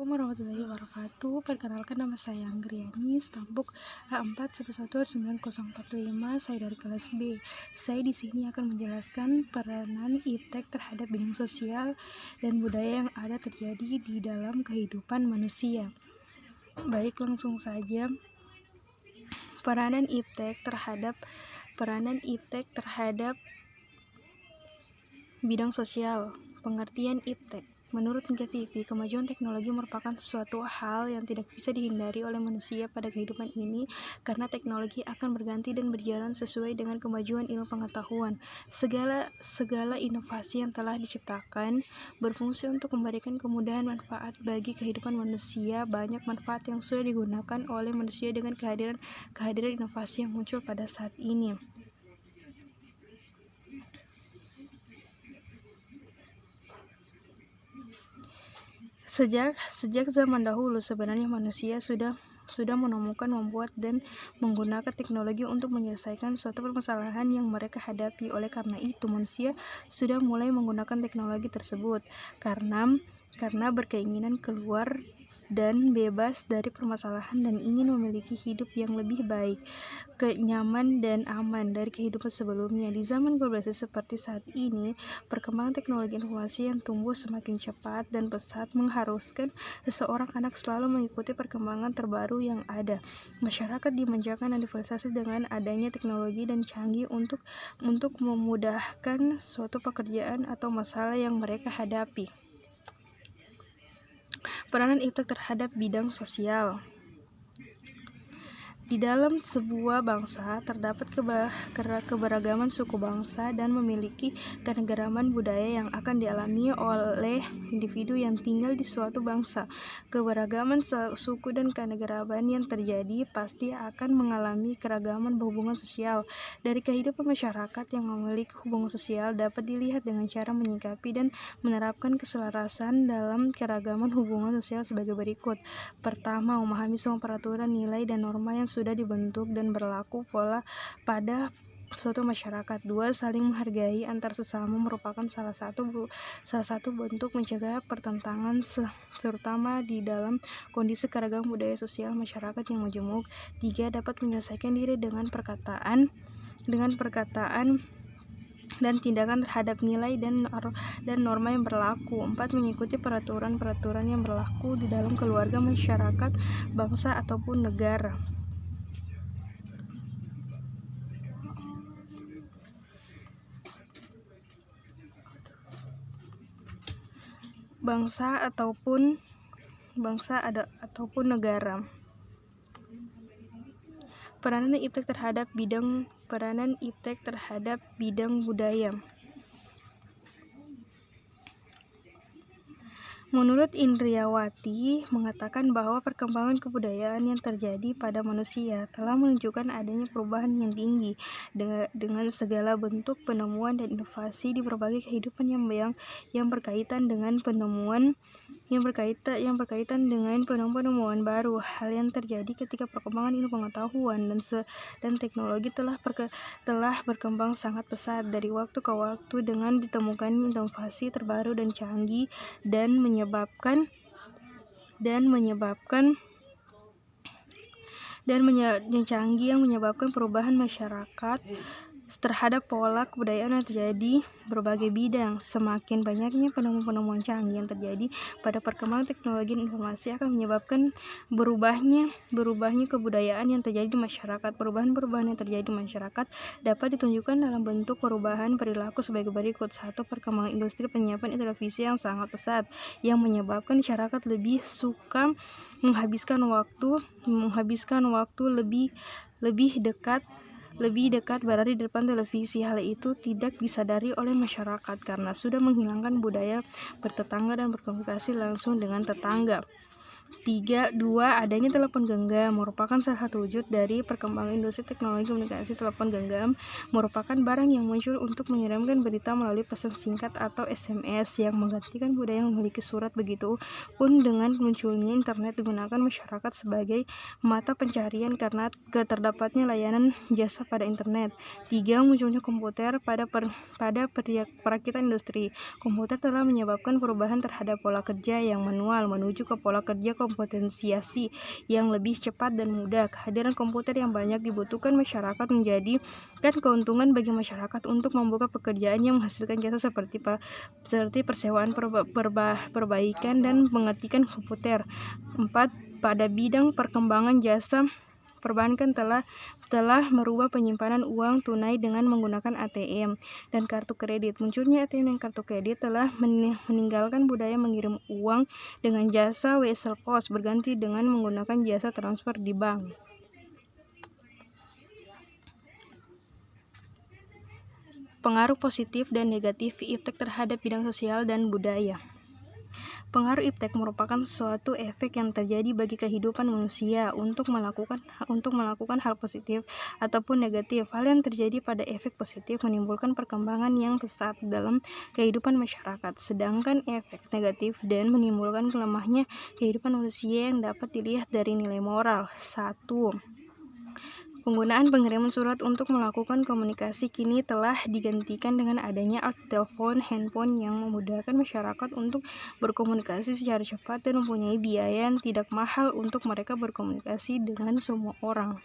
Assalamualaikum warahmatullahi wabarakatuh. Perkenalkan, nama saya Anggriani, stambuk A4111945. Saya dari kelas B. Saya di sini akan menjelaskan peranan iptek terhadap bidang sosial dan budaya yang ada terjadi di dalam kehidupan manusia. Baik, langsung saja. Peranan iptek terhadap bidang sosial. Pengertian iptek. Menurut Gavivi, kemajuan teknologi merupakan sesuatu hal yang tidak bisa dihindari oleh manusia pada kehidupan ini, karena teknologi akan berganti dan berjalan sesuai dengan kemajuan ilmu pengetahuan. Segala inovasi yang telah diciptakan berfungsi untuk memberikan kemudahan manfaat bagi kehidupan manusia. Banyak manfaat yang sudah digunakan oleh manusia dengan kehadiran inovasi yang muncul pada saat ini. Sejak zaman dahulu sebenarnya manusia sudah menemukan, membuat, dan menggunakan teknologi untuk menyelesaikan suatu permasalahan yang mereka hadapi. Oleh karena itu, manusia sudah mulai menggunakan teknologi tersebut karena berkeinginan keluar dan bebas dari permasalahan dan ingin memiliki hidup yang lebih baik, nyaman dan aman dari kehidupan sebelumnya. Di zaman globalisasi seperti saat ini, perkembangan teknologi informasi yang tumbuh semakin cepat dan pesat mengharuskan seseorang anak selalu mengikuti perkembangan terbaru yang ada. Masyarakat dimanjakan dan difasilitasi dengan adanya teknologi dan canggih untuk memudahkan suatu pekerjaan atau masalah yang mereka hadapi. Peranan iptek terhadap bidang sosial. Di dalam sebuah bangsa terdapat keberagaman suku bangsa dan memiliki keanekaragaman budaya yang akan dialami oleh individu yang tinggal di suatu bangsa. Keberagaman suku dan keanekaragaman yang terjadi pasti akan mengalami keragaman hubungan sosial. Dari kehidupan masyarakat yang memiliki hubungan sosial dapat dilihat dengan cara menyikapi dan menerapkan keselarasan dalam keragaman hubungan sosial sebagai berikut. Pertama, memahami semua peraturan, nilai, dan norma yang sudah dibentuk dan berlaku pola pada suatu masyarakat. 2. Saling menghargai antar sesama merupakan salah satu bentuk mencegah pertentangan, terutama di dalam kondisi keragaman budaya sosial masyarakat yang majemuk. 3. Dapat menyelesaikan diri dengan perkataan dan tindakan terhadap nilai dan norma yang berlaku. 4. Mengikuti peraturan-peraturan yang berlaku di dalam keluarga, masyarakat, bangsa, ataupun negara. Ataupun negara. Peranan iptek terhadap bidang budaya. Menurut Indriawati mengatakan bahwa perkembangan kebudayaan yang terjadi pada manusia telah menunjukkan adanya perubahan yang tinggi dengan segala bentuk penemuan dan inovasi di berbagai kehidupan yang berkaitan dengan penemuan baru. Hal yang terjadi ketika perkembangan ilmu pengetahuan dan teknologi telah berkembang sangat pesat dari waktu ke waktu dengan ditemukan inovasi terbaru dan canggih dan menyebabkan perubahan masyarakat terhadap pola kebudayaan yang terjadi berbagai bidang. Semakin banyaknya penemuan canggih yang terjadi pada perkembangan teknologi dan informasi akan menyebabkan berubahnya kebudayaan yang terjadi di masyarakat. Perubahan yang terjadi di masyarakat dapat ditunjukkan dalam bentuk perubahan perilaku sebagai berikut. 1. Perkembangan industri penyiaran televisi yang sangat pesat yang menyebabkan masyarakat lebih suka menghabiskan waktu lebih dekat berada di depan televisi. Hal itu tidak disadari oleh masyarakat karena sudah menghilangkan budaya bertetangga dan berkomunikasi langsung dengan tetangga. Dua, adanya telepon genggam merupakan salah satu wujud dari perkembangan industri teknologi komunikasi. Telepon genggam merupakan barang yang muncul untuk mengirimkan berita melalui pesan singkat atau SMS yang menggantikan budaya memiliki surat. Begitu pun dengan munculnya internet digunakan masyarakat sebagai mata pencarian karena keterdapatnya layanan jasa pada internet. 3, munculnya komputer pada perakitan industri. Komputer telah menyebabkan perubahan terhadap pola kerja yang manual menuju ke pola kerja komputensiasi yang lebih cepat dan mudah. Kehadiran komputer yang banyak dibutuhkan masyarakat menjadikan keuntungan bagi masyarakat untuk membuka pekerjaan yang menghasilkan jasa seperti persewaan, perbaikan, dan pengetikan komputer. 4, pada bidang perkembangan jasa perbankan telah merubah penyimpanan uang tunai dengan menggunakan ATM dan kartu kredit. Munculnya ATM dan kartu kredit telah meninggalkan budaya mengirim uang dengan jasa wesel pos, berganti dengan menggunakan jasa transfer di bank. Pengaruh positif dan negatif iptek terhadap bidang sosial dan budaya. Pengaruh iptek merupakan suatu efek yang terjadi bagi kehidupan manusia untuk melakukan hal positif ataupun negatif. Hal yang terjadi pada efek positif menimbulkan perkembangan yang pesat dalam kehidupan masyarakat, sedangkan efek negatif dan menimbulkan kelemahnya kehidupan manusia yang dapat dilihat dari nilai moral. 1. Penggunaan pengiriman surat untuk melakukan komunikasi kini telah digantikan dengan adanya alat telepon handphone yang memudahkan masyarakat untuk berkomunikasi secara cepat dan mempunyai biaya yang tidak mahal untuk mereka berkomunikasi dengan semua orang.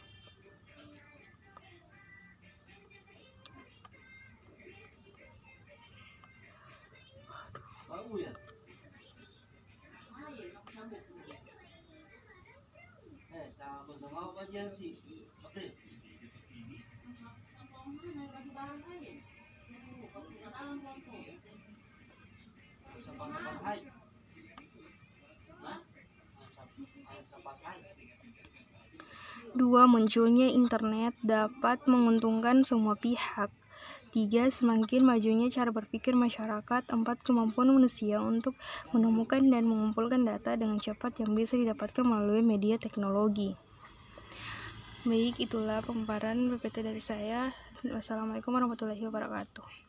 Dua, munculnya internet dapat menguntungkan semua pihak. 3, semakin majunya cara berpikir masyarakat. 4, kemampuan manusia untuk menemukan dan mengumpulkan data dengan cepat yang bisa didapatkan melalui media teknologi. Baik, itulah pemaparan PPT dari saya. Wassalamualaikum warahmatullahi wabarakatuh.